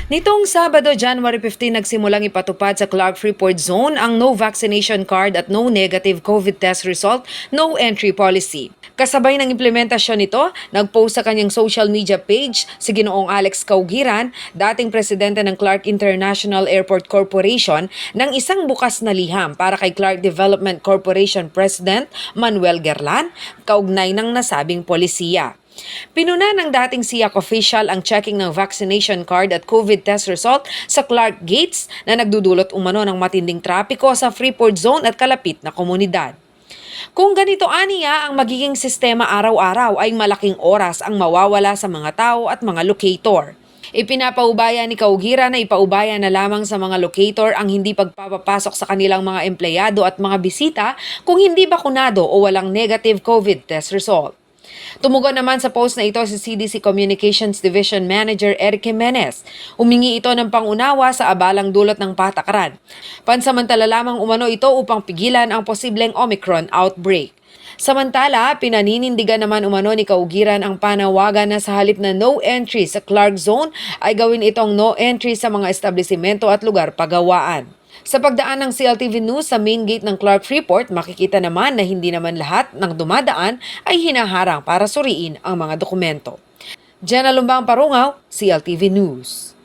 Nitong Sabado, January 15, nagsimulang ipatupad sa Clark Freeport Zone ang no vaccination card at no negative COVID test result, no entry policy. Kasabay ng implementasyon nito, nagpost sa kanyang social media page si Ginoong Alex Caugiran, dating presidente ng Clark International Airport Corporation, ng isang bukas na liham para kay Clark Development Corporation President Manuel Gerlan, kaugnay ng nasabing polisiya. Pinuna ng dating SIAC official ang checking ng vaccination card at COVID test result sa Clark Gates na nagdudulot umano ng matinding trapiko sa Freeport Zone at kalapit na komunidad. Kung ganito aniya ang magiging sistema araw-araw ay malaking oras ang mawawala sa mga tao at mga locator. Ipinapaubaya ni Caugiran na ipaubaya na lamang sa mga locator ang hindi pagpapapasok sa kanilang mga empleyado at mga bisita kung hindi bakunado o walang negative COVID test result. Tumugon naman sa post na ito si CDC Communications Division Manager Eric Jimenez. Humingi ito ng pangunawa sa abalang dulot ng patakaran. Pansamantala lamang umano ito upang pigilan ang posibleng Omicron outbreak. Samantala, pinaninindigan naman umano ni Caugiran ang panawagan na sa halip na no entry sa Clark Zone ay gawin itong no entry sa mga establisimento at lugar pagawaan. Sa pagdaan ng CLTV News sa main gate ng Clark Freeport, makikita naman na hindi naman lahat ng dumadaan ay hinaharang para suriin ang mga dokumento. Jenna Lumbang Parungaw, CLTV News.